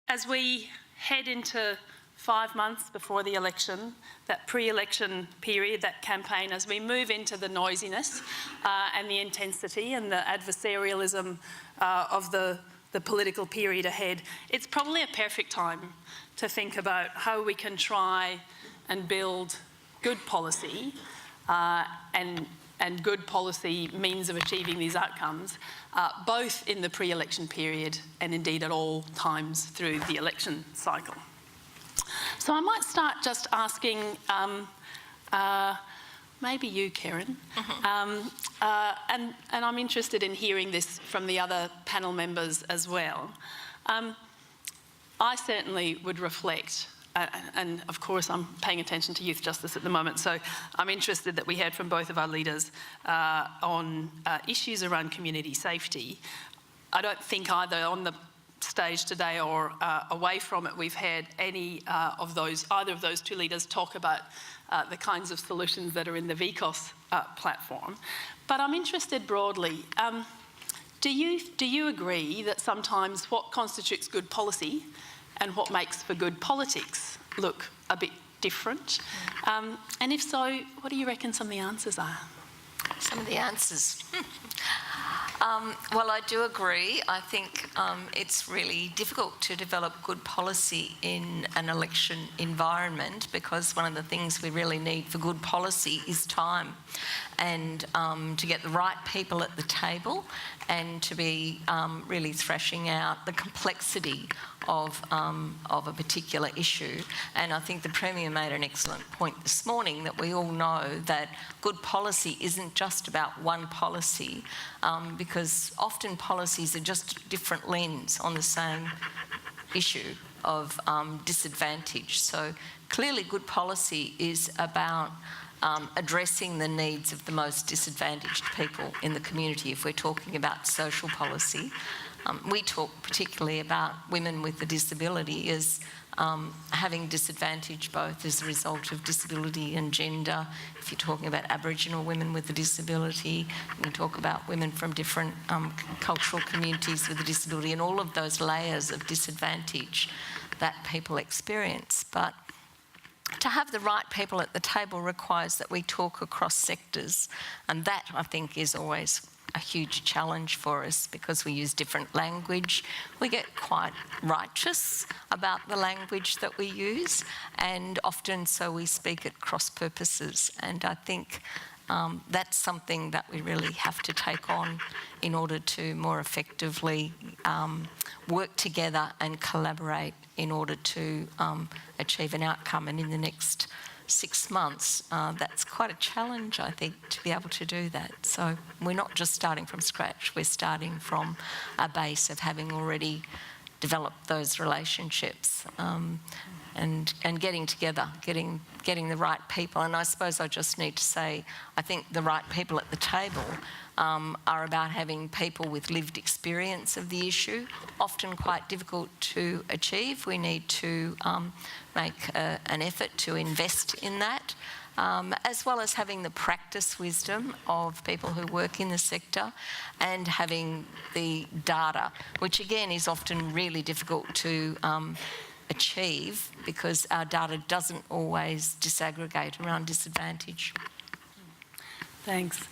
as we head into 5 months before the election, that pre-election period, that campaign, as we move into the noisiness and the intensity and the adversarialism of the political period ahead, it's probably a perfect time to think about how we can try and build good policy and good policy means of achieving these outcomes, both in the pre-election period and indeed at all times through the election cycle. So I might start just asking, maybe you, Keran, and I'm interested in hearing this from the other panel members as well. I certainly would reflect, and of course I'm paying attention to youth justice at the moment, so I'm interested that we heard from both of our leaders on issues around community safety. I don't think either on the stage today or away from it we've had either of those two leaders talk about the kinds of solutions that are in the VCOSS platform. But I'm interested broadly, do you agree that sometimes what constitutes good policy and what makes for good politics look a bit different? And if so, what do you reckon some of the answers are? Some of the answers. Well, I do agree. I think it's really difficult to develop good policy in an election environment, because one of the things we really need for good policy is time, and to get the right people at the table and to be really thrashing out the complexity of a particular issue. And I think the Premier made an excellent point this morning, that we all know that good policy isn't just about one policy, because often policies are just a different lens on the same issue of disadvantage. So clearly good policy is about addressing the needs of the most disadvantaged people in the community. If we're talking about social policy, we talk particularly about women with a disability as having disadvantage both as a result of disability and gender. If you're talking about Aboriginal women with a disability, you can talk about women from different cultural communities with a disability, and all of those layers of disadvantage that people experience. But to have the right people at the table requires that we talk across sectors, and that, I think, is always a huge challenge for us, because we use different language. We get quite righteous about the language that we use, and often so we speak at cross purposes. And I think that's something that we really have to take on in order to more effectively work together and collaborate in order to achieve an outcome. And in the next 6 months, that's quite a challenge, I think, to be able to do that. So we're not just starting from scratch, we're starting from a base of having already developed those relationships and getting together, getting the right people. And I suppose I just need to say, I think the right people at the table are about having people with lived experience of the issue, often quite difficult to achieve. We need to make an effort to invest in that, as well as having the practice wisdom of people who work in the sector, and having the data, which again is often really difficult to achieve, because our data doesn't always disaggregate around disadvantage. Thanks.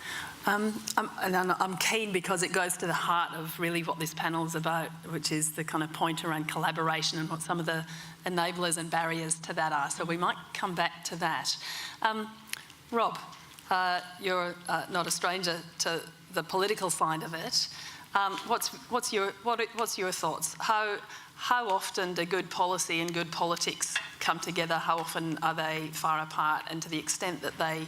And I'm keen, because it goes to the heart of really what this panel is about, which is the kind of point around collaboration and what some of the enablers and barriers to that are. So we might come back to that. Rob, you're not a stranger to the political side of it. What's your thoughts? How often do good policy and good politics come together? How often are they far apart? And to the extent that they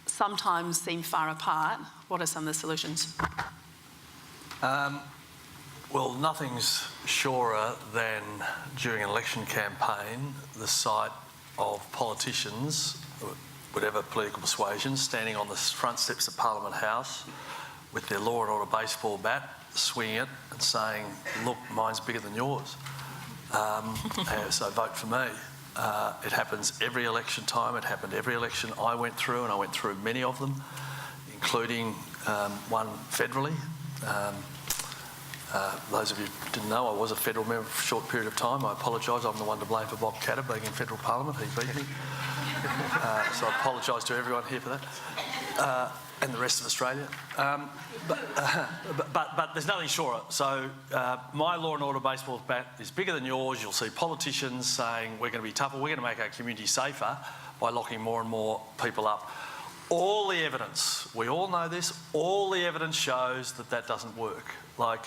sometimes seem far apart, what are some of the solutions? Well, nothing's surer than during an election campaign the sight of politicians, whatever political persuasion, standing on the front steps of Parliament House with their law and order baseball bat, swinging it and saying, look, mine's bigger than yours, so vote for me. It happens every election time. It happened every election I went through, and I went through many of them, including one federally. Those of you who didn't know, I was a federal member for a short period of time. I apologise. I'm the one to blame for Bob Catter being in federal parliament. He beat me. So I apologise to everyone here for that, and the rest of Australia. But there's nothing surer. So my law and order baseball bat is bigger than yours. You'll see politicians saying we're going to be tougher, we're going to make our community safer by locking more and more people up. All the evidence, we all know this, all the evidence shows that that doesn't work. Like,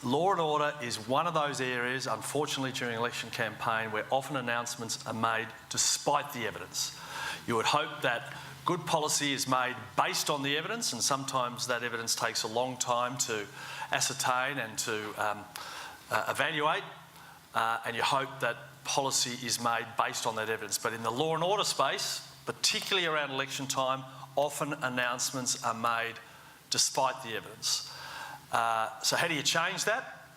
law and order is one of those areas, unfortunately, during election campaign where often announcements are made despite the evidence. You would hope that good policy is made based on the evidence, and sometimes that evidence takes a long time to ascertain and to evaluate, and you hope that policy is made based on that evidence. But in the law and order space, particularly around election time, often announcements are made despite the evidence. So how do you change that?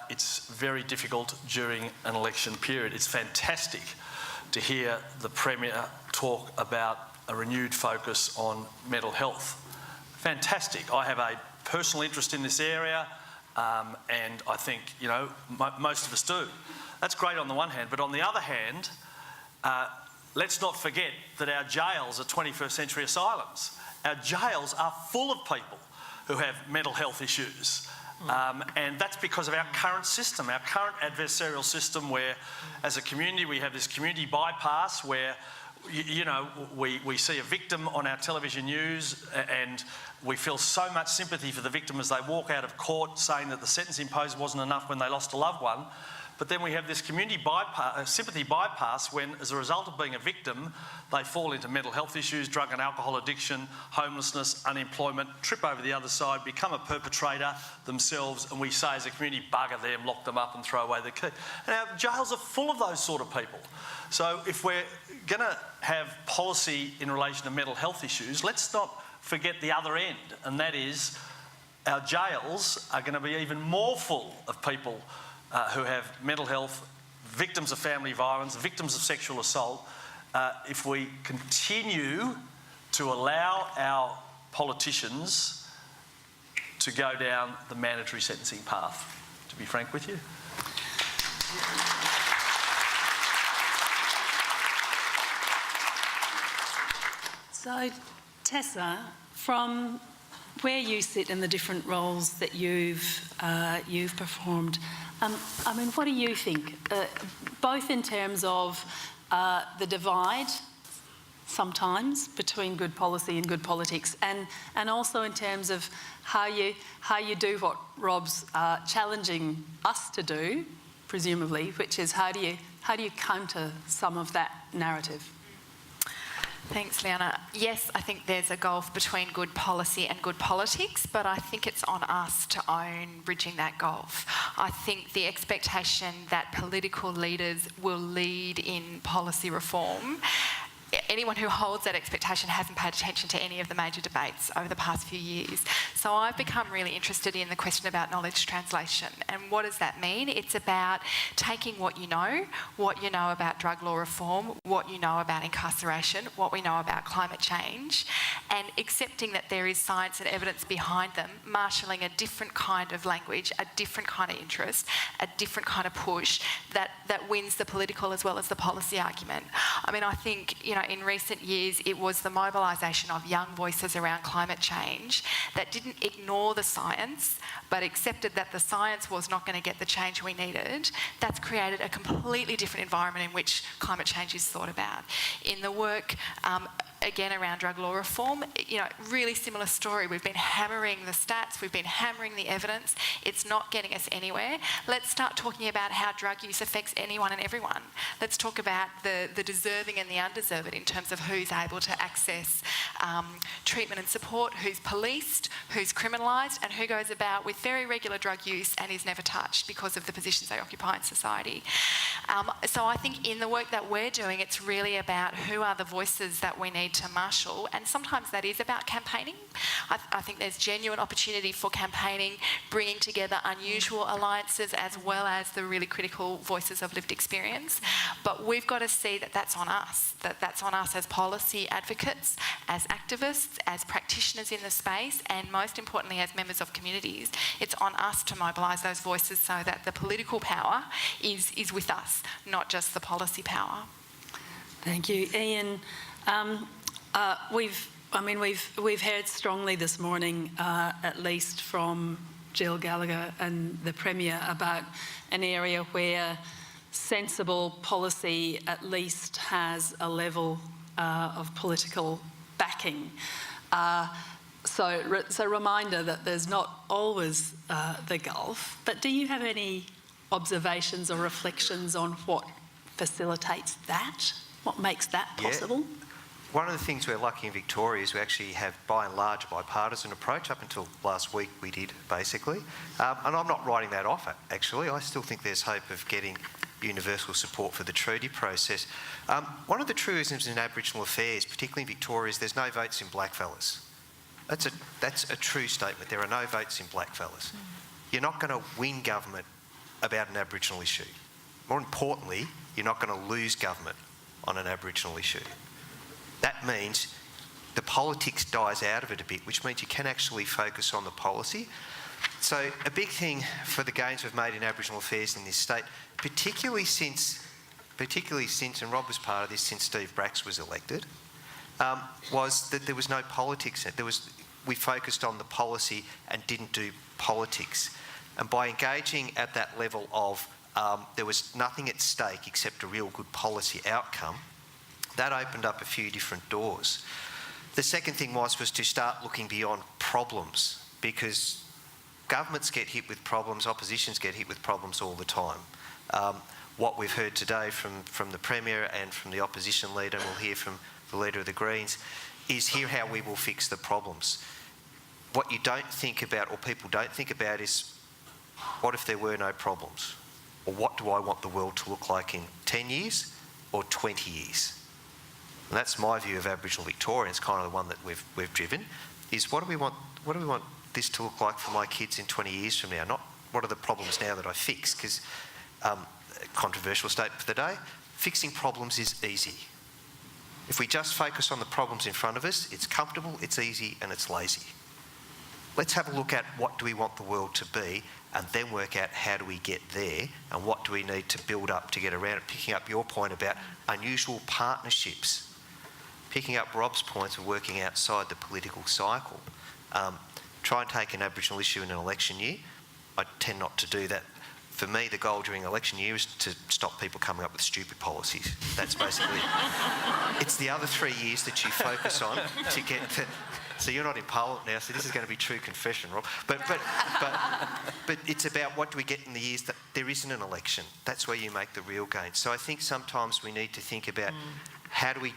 It's very difficult during an election period. It's fantastic to hear the Premier talk about a renewed focus on mental health. Fantastic. I have a personal interest in this area, and I think, you know, most of us do. That's great on the one hand, but on the other hand, let's not forget that our jails are 21st century asylums. Our jails are full of people who have mental health issues. And that's because of our current system, our current adversarial system, where as a community we have this community bypass where, you know, we see a victim on our television news and we feel so much sympathy for the victim as they walk out of court saying that the sentence imposed wasn't enough when they lost a loved one. But then we have this community bypass, sympathy bypass, when as a result of being a victim, they fall into mental health issues, drug and alcohol addiction, homelessness, unemployment, trip over the other side, become a perpetrator themselves, and we say as a community, bugger them, lock them up and throw away the key. And our jails are full of those sort of people. So if we're going to have policy in relation to mental health issues, let's not forget the other end, and that is our jails are going to be even more full of people who have mental health, victims of family violence, victims of sexual assault. If we continue to allow our politicians to go down the mandatory sentencing path, to be frank with you. So, Tessa, from where you sit in the different roles that you've performed, I mean, what do you think, both in terms of the divide sometimes between good policy and good politics, and also in terms of how you do what Rob's challenging us to do, presumably, which is how do you counter some of that narrative? Thanks, Liana. Yes, I think there's a gulf between good policy and good politics, but I think it's on us to own bridging that gulf. I think the expectation that political leaders will lead in policy reform, anyone who holds that expectation hasn't paid attention to any of the major debates over the past few years. So I've become really interested in the question about knowledge translation. And what does that mean? It's about taking what you know about drug law reform, what you know about incarceration, what we know about climate change, and accepting that there is science and evidence behind them, marshalling a different kind of language, a different kind of interest, a different kind of push that wins the political as well as the policy argument. I mean, I think, you know, in recent years, it was the mobilisation of young voices around climate change that didn't ignore the science, but accepted that the science was not going to get the change we needed. That's created a completely different environment in which climate change is thought about. In the work, again, around drug law reform, you know, really similar story. We've been hammering the stats, we've been hammering the evidence. It's not getting us anywhere. Let's start talking about how drug use affects anyone and everyone. Let's talk about the deserving and the undeserving in terms of who's able to access treatment and support, who's policed, who's criminalised, and who goes about with very regular drug use and is never touched because of the positions they occupy in society. So I think in the work that we're doing, it's really about who are the voices that we need need to marshal, and sometimes that is about campaigning. I think there's genuine opportunity for campaigning, bringing together unusual alliances as well as the really critical voices of lived experience. But we've got to see that that's on us, that's on us as policy advocates, as activists, as practitioners in the space, and most importantly as members of communities. It's on us to mobilise those voices so that the political power is with us, not just the policy power. Thank you, Ian. We've heard strongly this morning, at least from Jill Gallagher and the Premier, about an area where sensible policy at least has a level of political backing. So reminder that there's not always the gulf, but do you have any observations or reflections on what facilitates that? What makes that possible? Yeah. One of the things we're lucky in Victoria is we actually have, by and large, a bipartisan approach. Up until last week we did, basically. And I'm not writing that off, actually. I still think there's hope of getting universal support for the treaty process. One of the truisms in Aboriginal affairs, particularly in Victoria, is there's no votes in blackfellas. That's a true statement. There are no votes in blackfellas. You're not going to win government about an Aboriginal issue. More importantly, you're not going to lose government on an Aboriginal issue. That means the politics dies out of it a bit, which means you can actually focus on the policy. So a big thing for the gains we've made in Aboriginal affairs in this state, particularly since, and Rob was part of this since Steve Bracks was elected, was that there was no politics. We focused on the policy and didn't do politics. And by engaging at that level of there was nothing at stake except a real good policy outcome, that opened up a few different doors. The second thing was to start looking beyond problems, because governments get hit with problems, oppositions get hit with problems all the time. What we've heard today from the Premier and from the opposition leader, and we'll hear from the Leader of the Greens, is here how we will fix the problems. What you don't think about, or people don't think about, is what if there were no problems? Or what do I want the world to look like in 10 years or 20 years? And that's my view of Aboriginal Victoria. It's kind of the one that we've driven, is what do we want this to look like for my kids in 20 years from now? Not what are the problems now that I fix, because controversial statement for the day, fixing problems is easy. If we just focus on the problems in front of us, it's comfortable, it's easy, and it's lazy. Let's have a look at what do we want the world to be, and then work out how do we get there, and what do we need to build up to get around it. Picking up your point about unusual partnerships, picking up Rob's points of working outside the political cycle. Try and take an Aboriginal issue in an election year. I tend not to do that. For me, the goal during election year is to stop people coming up with stupid policies. That's basically it. It's the other 3 years that you focus on to get to... So you're not in Parliament now, so this is going to be true confession, Rob. But it's about what do we get in the years that there isn't an election. That's where you make the real gain. So I think sometimes we need to think about how do we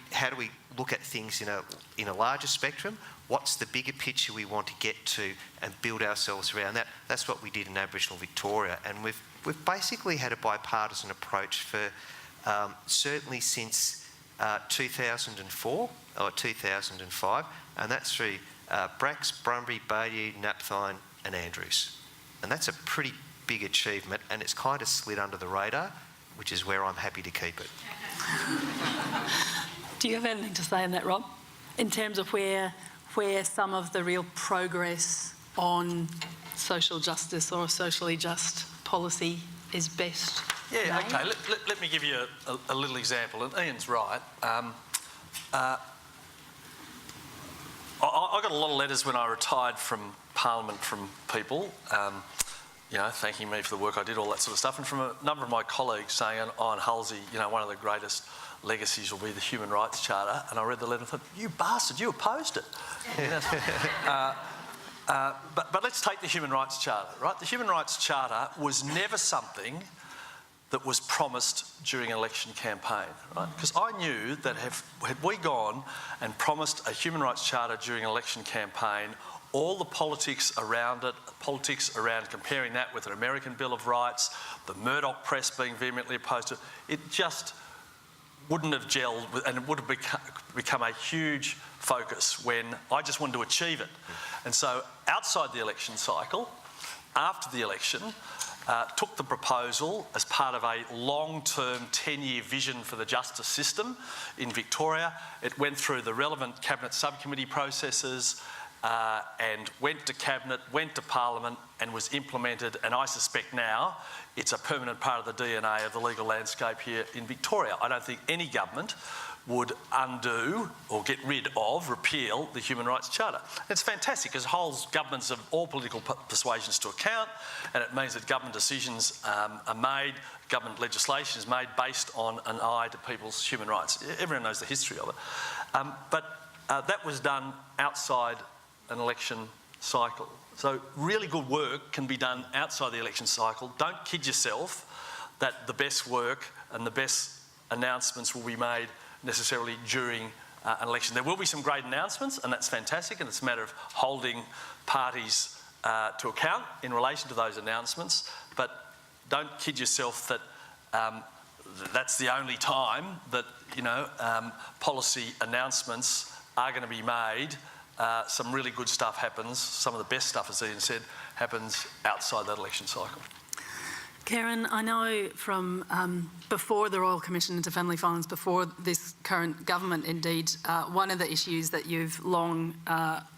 look at things in a larger spectrum? What's the bigger picture we want to get to, and build ourselves around that? That's what we did in Aboriginal Victoria, and we've basically had a bipartisan approach for certainly since 2004 or 2005, and that's through Bracks, Brumby, Bayou, Napthine and Andrews. And that's a pretty big achievement, and it's kind of slid under the radar, which is where I'm happy to keep it. Do you have anything to say on that, Rob, in terms of where some of the real progress on social justice or socially just policy is best Yeah, made? okay. Let me give you a little example. And Ian's right. I got a lot of letters when I retired from Parliament from people, thanking me for the work I did, all that sort of stuff, and from a number of my colleagues saying, oh, and Halsey, one of the greatest legacies will be the Human Rights Charter. And I read the letter and thought, you bastard, you opposed it. But let's take the Human Rights Charter, right? The Human Rights Charter was never something that was promised during an election campaign, right? Because I knew that had we gone and promised a Human Rights Charter during an election campaign, all the politics around it, politics around comparing that with an American Bill of Rights, the Murdoch press being vehemently opposed to it, it just wouldn't have gelled and it would have become a huge focus when I just wanted to achieve it. And so outside the election cycle, after the election, took the proposal as part of a long-term 10-year vision for the justice system in Victoria. It went through the relevant cabinet subcommittee processes and went to cabinet, went to parliament and was implemented, and I suspect now it's a permanent part of the DNA of the legal landscape here in Victoria. I don't think any government would undo or get rid of, repeal the Human Rights Charter. It's fantastic because it holds governments of all political persuasions to account, and it means that government decisions are made, government legislation is made based on an eye to people's human rights. Everyone knows the history of it. But that was done outside an election cycle. So really good work can be done outside the election cycle. Don't kid yourself that the best work and the best announcements will be made necessarily during an election. There will be some great announcements, and that's fantastic, and it's a matter of holding parties to account in relation to those announcements, but don't kid yourself that that's the only time that, policy announcements are going to be made. Some really good stuff happens, some of the best stuff, as Ian said, happens outside that election cycle. Keran, I know from before the Royal Commission into Family Violence, before this current government indeed, one of the issues that you've long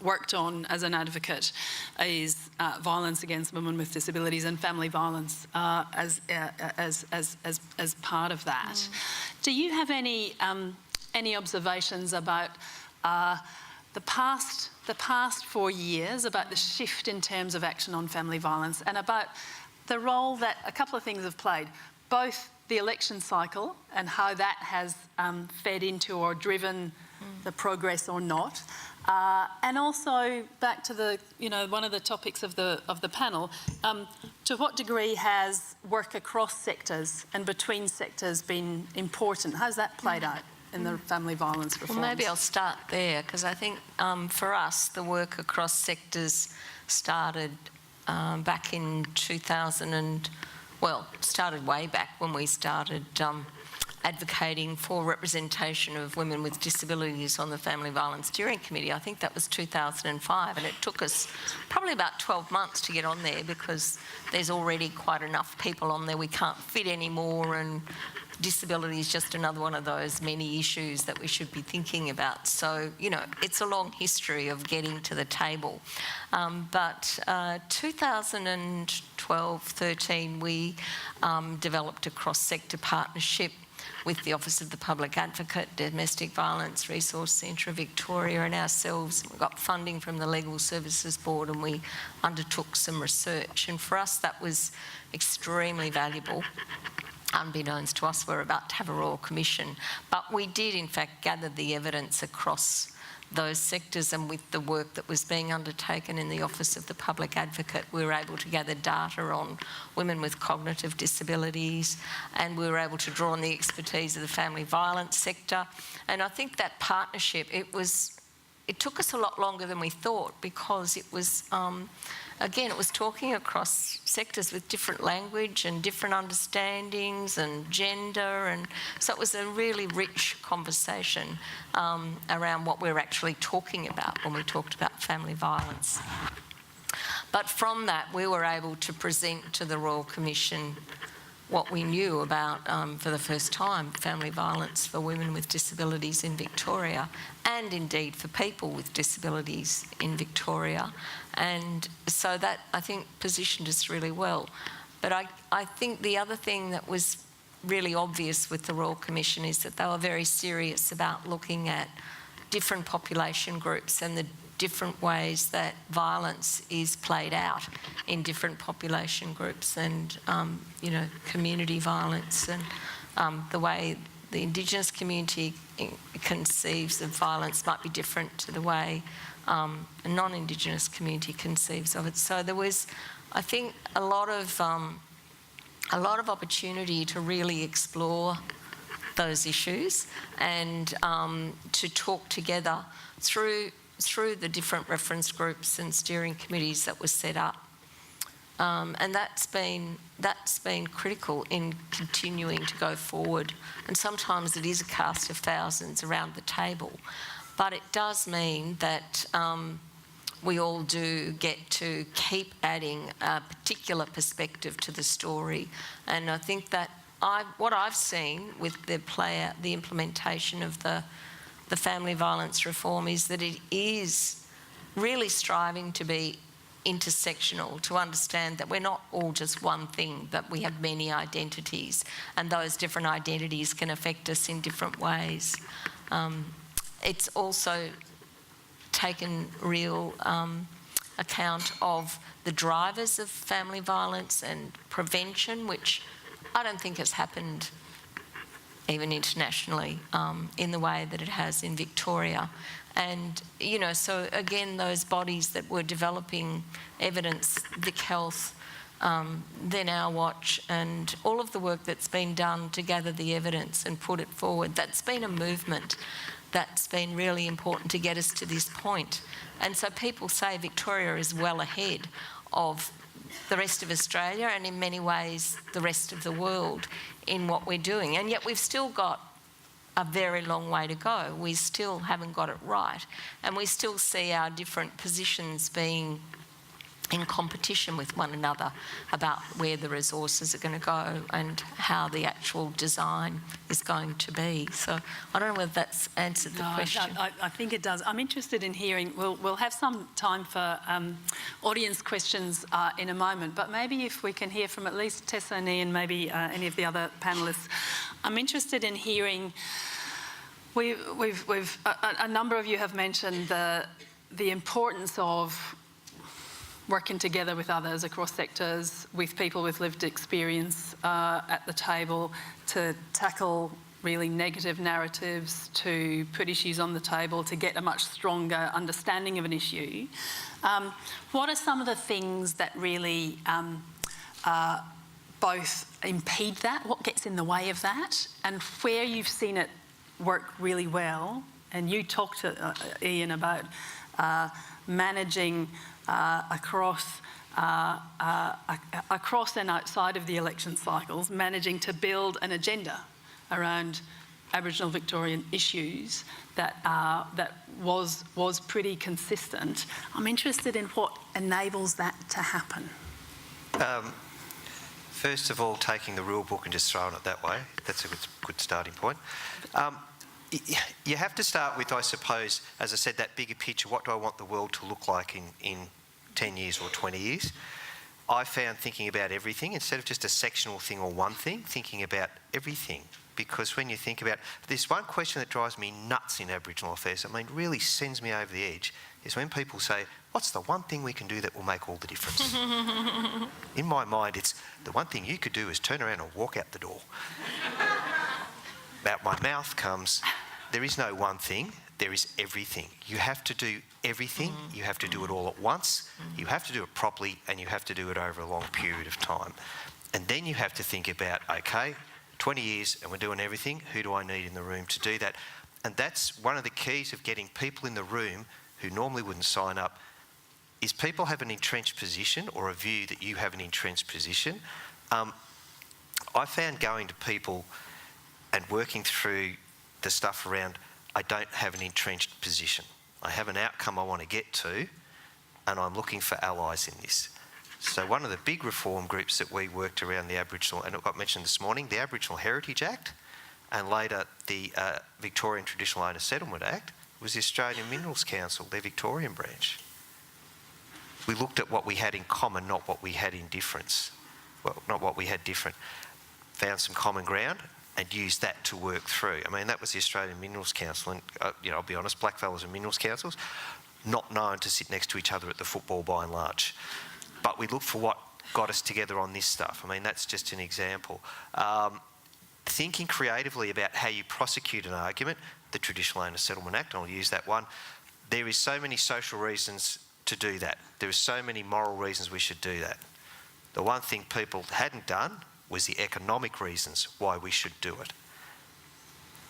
worked on as an advocate is violence against women with disabilities and family violence as part of that. Do you have any observations about the past 4 years, about the shift in terms of action on family violence and about the role that a couple of things have played, both the election cycle and how that has fed into or driven the progress or not, and also back to the, one of the topics of the panel, to what degree has work across sectors and between sectors been important? How's that played out in the family violence reforms? Well, maybe I'll start there because I think for us the work across sectors started back in 2000 started way back when we started advocating for representation of women with disabilities on the Family Violence Steering Committee. I think that was 2005, and it took us probably about 12 months to get on there because there's already quite enough people on there. We can't fit anymore, and disability is just another one of those many issues that we should be thinking about. So, it's a long history of getting to the table. But 2012-13, we developed a cross-sector partnership with the Office of the Public Advocate, Domestic Violence Resource Centre of Victoria and ourselves. We got funding from the Legal Services Board and we undertook some research. And for us, that was extremely valuable. Unbeknownst to us, we're about to have a Royal Commission. But we did, in fact, gather the evidence across those sectors, and with the work that was being undertaken in the Office of the Public Advocate, we were able to gather data on women with cognitive disabilities, and we were able to draw on the expertise of the family violence sector. And I think that partnership, it took us a lot longer than we thought because it was, again, it was talking across sectors with different language and different understandings and gender, and so it was a really rich conversation around what we're actually talking about when we talked about family violence. But from that, we were able to present to the Royal Commission what we knew about, for the first time, family violence for women with disabilities in Victoria, and indeed for people with disabilities in Victoria. And so that, I think, positioned us really well. But I think the other thing that was really obvious with the Royal Commission is that they were very serious about looking at different population groups and the different ways that violence is played out in different population groups, and community violence, and the way the Indigenous community conceives of violence might be different to the way a non-Indigenous community conceives of it. So there was, I think, a lot of opportunity to really explore those issues and to talk together through the different reference groups and steering committees that were set up. And that's been critical in continuing to go forward. And sometimes it is a cast of thousands around the table, but it does mean that we all do get to keep adding a particular perspective to the story. And I think that what I've seen with the implementation of the family violence reform is that it is really striving to be intersectional, to understand that we're not all just one thing, that we have many identities, and those different identities can affect us in different ways. It's also taken real account of the drivers of family violence and prevention, which I don't think has happened even internationally in the way that it has in Victoria. And, you know, so again, those bodies that were developing evidence, Vic Health, then Our Watch, and all of the work that's been done to gather the evidence and put it forward, that's been a movement that's been really important to get us to this point. And so people say Victoria is well ahead of the rest of Australia and in many ways the rest of the world in what we're doing. And yet we've still got a very long way to go. We still haven't got it right. And we still see our different positions being in competition with one another about where the resources are going to go and how the actual design is going to be. So I don't know whether that's answered the question. I think it does. I'm interested in hearing, we'll have some time for audience questions in a moment, but maybe if we can hear from at least Tessa and Ian, maybe any of the other panellists. I'm interested in hearing, a number of you have mentioned the importance of working together with others across sectors, with people with lived experience at the table to tackle really negative narratives, to put issues on the table, to get a much stronger understanding of an issue. What are some of the things that really both impede that? What gets in the way of that? And where you've seen it work really well, and you talked to Ian about managing across and outside of the election cycles, managing to build an agenda around Aboriginal Victorian issues that was pretty consistent. I'm interested in what enables that to happen. First of all, taking the rule book and just throwing it that way, that's a good starting point. You have to start with, I suppose, as I said, that bigger picture. What do I want the world to look like in 10 years or 20 years? I found thinking about everything, instead of just a sectional thing or one thing, thinking about everything. Because when you think about, this one question that drives me nuts in Aboriginal affairs, I mean, really sends me over the edge, is when people say, what's the one thing we can do that will make all the difference? In my mind, it's the one thing you could do is turn around and walk out the door. Out my mouth comes, there is no one thing, there is everything. You have to do everything, you have to do it all at once, you have to do it properly, and you have to do it over a long period of time. And then you have to think about, okay, 20 years and we're doing everything, who do I need in the room to do that? And that's one of the keys of getting people in the room who normally wouldn't sign up, is people have an entrenched position or a view that you have an entrenched position. I found going to people and working through the stuff around, I don't have an entrenched position. I have an outcome I want to get to, and I'm looking for allies in this. So one of the big reform groups that we worked around the Aboriginal, and it got mentioned this morning, the Aboriginal Heritage Act, and later the Victorian Traditional Owner Settlement Act, was the Australian Minerals Council, their Victorian branch. We looked at what we had in common, not what we had in difference. Well, not what we had different. Found some common ground and used that to work through. I mean, that was the Australian Minerals Council, and I'll be honest, blackfellas and minerals councils, not known to sit next to each other at the football by and large. But we looked for what got us together on this stuff. I mean, that's just an example. Thinking creatively about how you prosecute an argument, the Traditional Owner Settlement Act, I'll use that one. There is so many social reasons to do that. There are so many moral reasons we should do that. The one thing people hadn't done was the economic reasons why we should do it.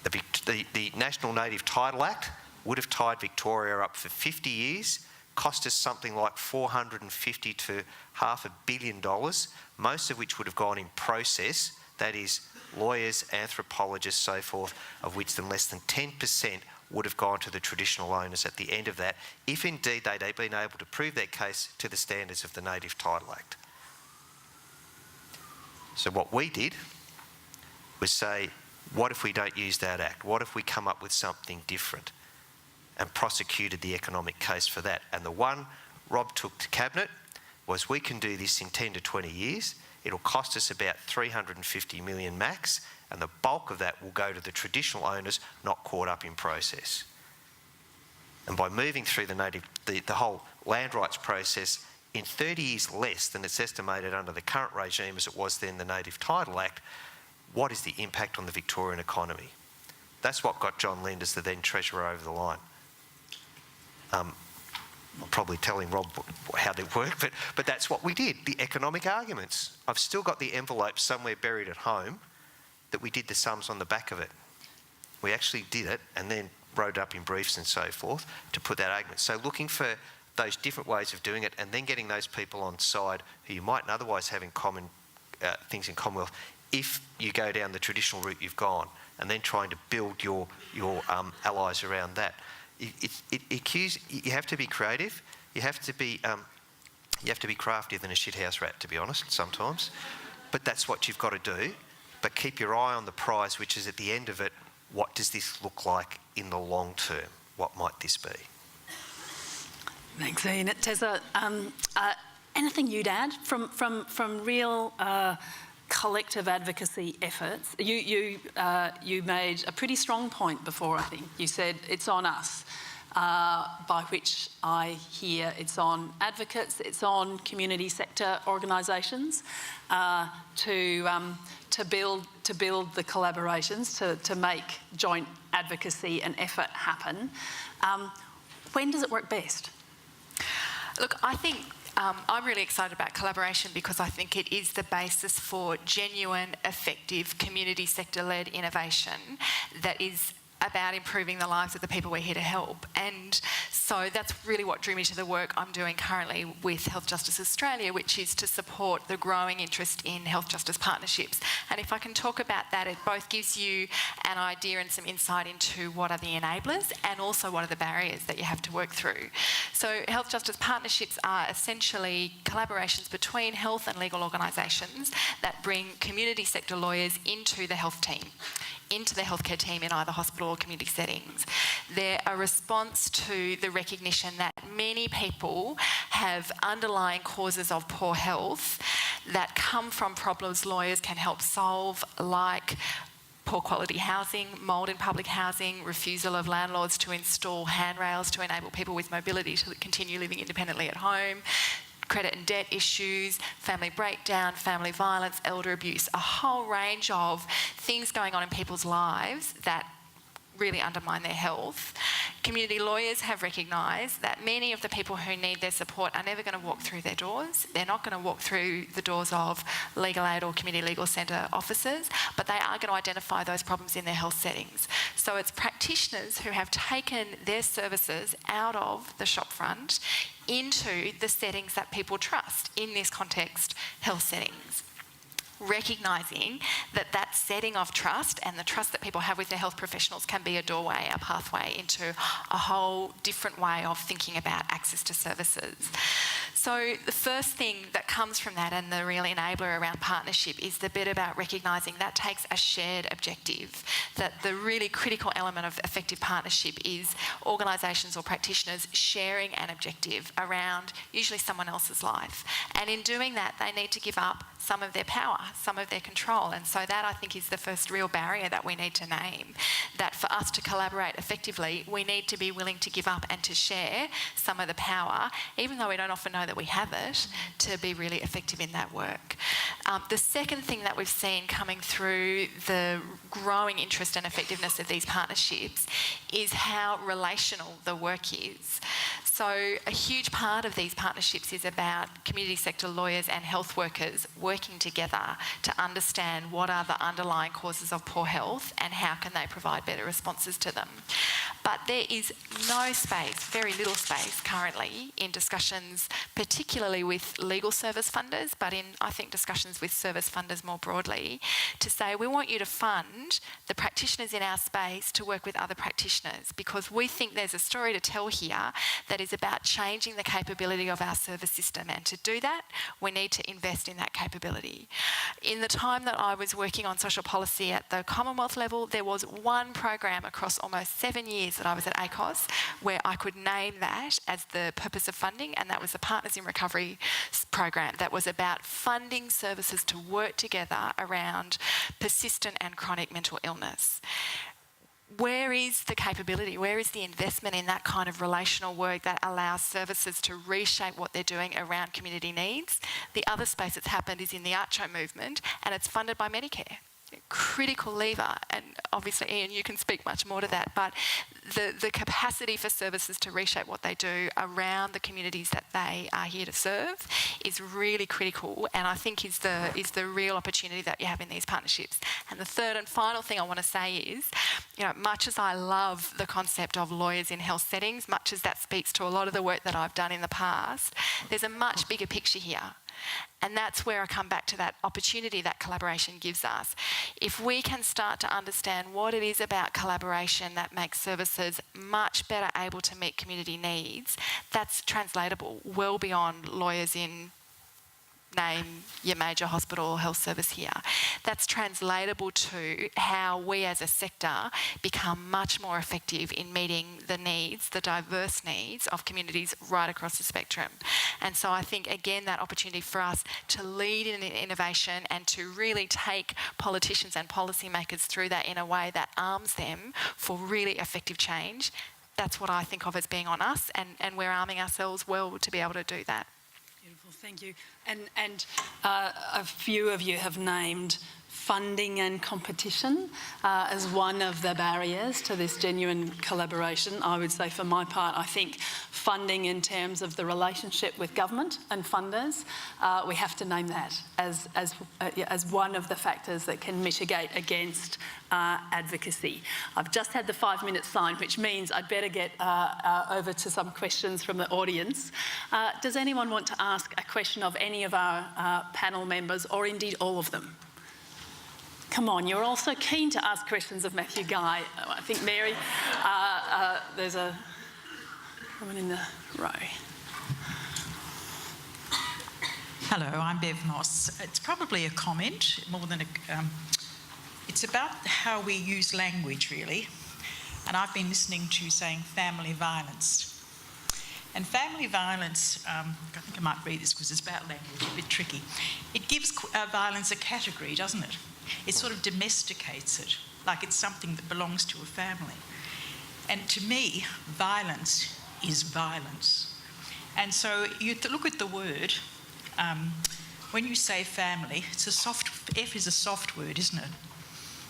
The National Native Title Act would have tied Victoria up for 50 years cost us something like $450 to $500 million, most of which would have gone in process, that is lawyers, anthropologists, so forth, of which then less than 10% would have gone to the traditional owners at the end of that, if indeed they'd been able to prove their case to the standards of the Native Title Act. So what we did was say, what if we don't use that act? What if we come up with something different? And prosecuted the economic case for that. And the one Rob took to Cabinet was, we can do this in 10 to 20 years. It'll cost us about $350 million max, and the bulk of that will go to the traditional owners not caught up in process. And by moving through the whole land rights process in 30 years less than it's estimated under the current regime as it was then the Native Title Act, what is the impact on the Victorian economy? That's what got John Lind as the then Treasurer over the line. I'm probably telling Rob how they work, but that's what we did, the economic arguments. I've still got the envelope somewhere buried at home that we did the sums on the back of it. We actually did it and then wrote up in briefs and so forth to put that argument. So looking for those different ways of doing it, and then getting those people on side who you mightn't otherwise have in common things in Commonwealth, if you go down the traditional route you've gone, and then trying to build your allies around that. You have to be creative. You have to be craftier than a shithouse rat, to be honest, sometimes. But that's what you've got to do. But keep your eye on the prize, which is at the end of it, what does this look like in the long term? What might this be? Thanks, Ian. Tessa, anything you'd add from real collective advocacy efforts? You made a pretty strong point before, I think. You said it's on us, by which I hear it's on advocates, it's on community sector organisations to build the collaborations, to make joint advocacy and effort happen. When does it work best? Look, I think I'm really excited about collaboration because I think it is the basis for genuine, effective, community sector-led innovation that is about improving the lives of the people we're here to help. And so that's really what drew me to the work I'm doing currently with Health Justice Australia, which is to support the growing interest in health justice partnerships. And if I can talk about that, it both gives you an idea and some insight into what are the enablers and also what are the barriers that you have to work through. So health justice partnerships are essentially collaborations between health and legal organisations that bring community sector lawyers into the health team, into the healthcare team in either hospital or community settings. They're a response to the recognition that many people have underlying causes of poor health that come from problems lawyers can help solve, like poor quality housing, mould in public housing, refusal of landlords to install handrails to enable people with mobility to continue living independently at home, credit and debt issues, family breakdown, family violence, elder abuse, a whole range of things going on in people's lives that really undermine their health. Community lawyers have recognised that many of the people who need their support are never going to walk through their doors. They're not going to walk through the doors of legal aid or community legal centre offices, but they are going to identify those problems in their health settings. So it's practitioners who have taken their services out of the shopfront into the settings that people trust, in this context, health settings. Recognising that that setting of trust and the trust that people have with their health professionals can be a doorway, a pathway into a whole different way of thinking about access to services. So the first thing that comes from that, and the real enabler around partnership, is the bit about recognising that takes a shared objective, that the really critical element of effective partnership is organisations or practitioners sharing an objective around usually someone else's life. And in doing that, they need to give up some of their power, some of their control. And so that, I think, is the first real barrier that we need to name, that for us to collaborate effectively, we need to be willing to give up and to share some of the power, even though we don't often know that we have it, to be really effective in that work. The second thing that we've seen coming through the growing interest and effectiveness of these partnerships is how relational the work is. So a huge part of these partnerships is about community sector lawyers and health workers working together to understand what are the underlying causes of poor health and how can they provide better responses to them. But there is no space, very little space currently in discussions, particularly with legal service funders, but in, I think, discussions with service funders more broadly, to say we want you to fund the practitioners in our space to work with other practitioners, because we think there's a story to tell here that is about changing the capability of our service system, and to do that we need to invest in that capability. In the time that I was working on social policy at the Commonwealth level, there was one program across almost 7 years that I was at VCOSS where I could name that as the purpose of funding, and that was the Partners in Recovery program that was about funding services to work together around persistent and chronic mental illness. Where is the capability? Where is the investment in that kind of relational work that allows services to reshape what they're doing around community needs? The other space that's happened is in the VACCHO movement, and it's funded by Medicare. Critical lever, and obviously Ian, you can speak much more to that, but the capacity for services to reshape what they do around the communities that they are here to serve is really critical, and I think is the real opportunity that you have in these partnerships. And the third and final thing I want to say is, you know, much as I love the concept of lawyers in health settings, much as that speaks to a lot of the work that I've done in the past, there's a much bigger picture here. And that's where I come back to that opportunity that collaboration gives us. If we can start to understand what it is about collaboration that makes services much better able to meet community needs, that's translatable well beyond lawyers in, name your major hospital or health service here. That's translatable to how we as a sector become much more effective in meeting the needs, the diverse needs of communities right across the spectrum. And so I think, again, that opportunity for us to lead in innovation and to really take politicians and policymakers through that in a way that arms them for really effective change, that's what I think of as being on us, and we're arming ourselves well to be able to do that. Beautiful, thank you. And a few of you have named funding and competition as one of the barriers to this genuine collaboration. I would say for my part, I think funding in terms of the relationship with government and funders, we have to name that as one of the factors that can mitigate against advocacy. I've just had the 5-minute sign, which means I'd better get over to some questions from the audience. Does anyone want to ask a question of any of our panel members, or indeed all of them? Come on, you're all so keen to ask questions of Matthew Guy. I think Mary, there's a woman in the row. Hello, I'm Bev Moss. It's probably a comment more than a... it's about how we use language, really. And I've been listening to you saying family violence. And family violence, I think I might read this because it's about language, a bit tricky. It gives violence a category, doesn't it? It sort of domesticates it, like it's something that belongs to a family. And to me, violence is violence. And so you look at the word, when you say family, it's a soft, F is a soft word, isn't it?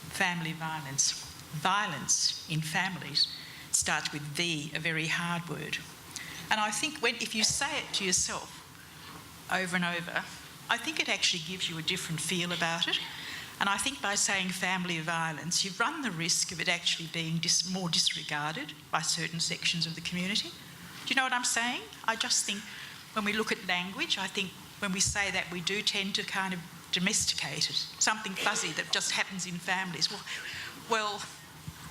Family violence. Violence in families starts with V, a very hard word. And I think if you say it to yourself over and over, I think it actually gives you a different feel about it. And I think by saying family violence, you run the risk of it actually being more disregarded by certain sections of the community. Do you know what I'm saying? I just think when we look at language, I think when we say that, we do tend to kind of domesticate it, something fuzzy that just happens in families. Well,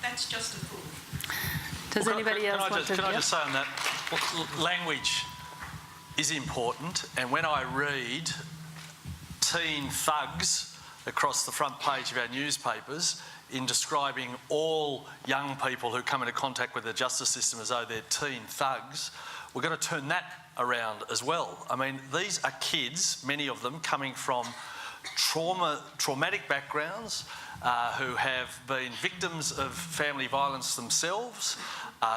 that's just a thought. Does anybody else want to... Can I just say on that, language is important, and when I read teen thugs across the front page of our newspapers in describing all young people who come into contact with the justice system as though they're teen thugs, we're going to turn that around as well. I mean, these are kids, many of them coming from traumatic backgrounds, who have been victims of family violence themselves,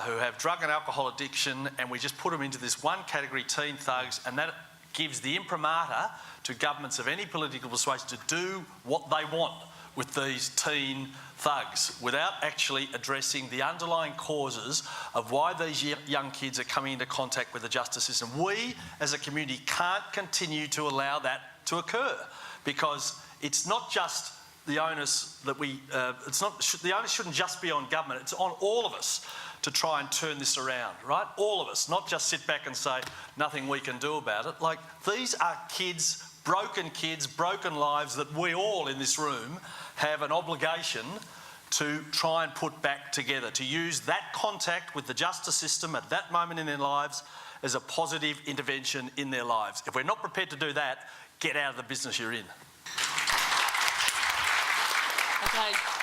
who have drug and alcohol addiction, and we just put them into this one category, teen thugs, and that gives the imprimatur to governments of any political persuasion to do what they want with these teen thugs without actually addressing the underlying causes of why these young kids are coming into contact with the justice system. We, as a community, can't continue to allow that to occur, because it's not just the onus that the onus shouldn't just be on government, it's on all of us to try and turn this around, right? All of us, not just sit back and say, nothing we can do about it. Like, these are kids, broken lives that we all in this room have an obligation to try and put back together, to use that contact with the justice system at that moment in their lives as a positive intervention in their lives. If we're not prepared to do that, get out of the business you're in. Okay.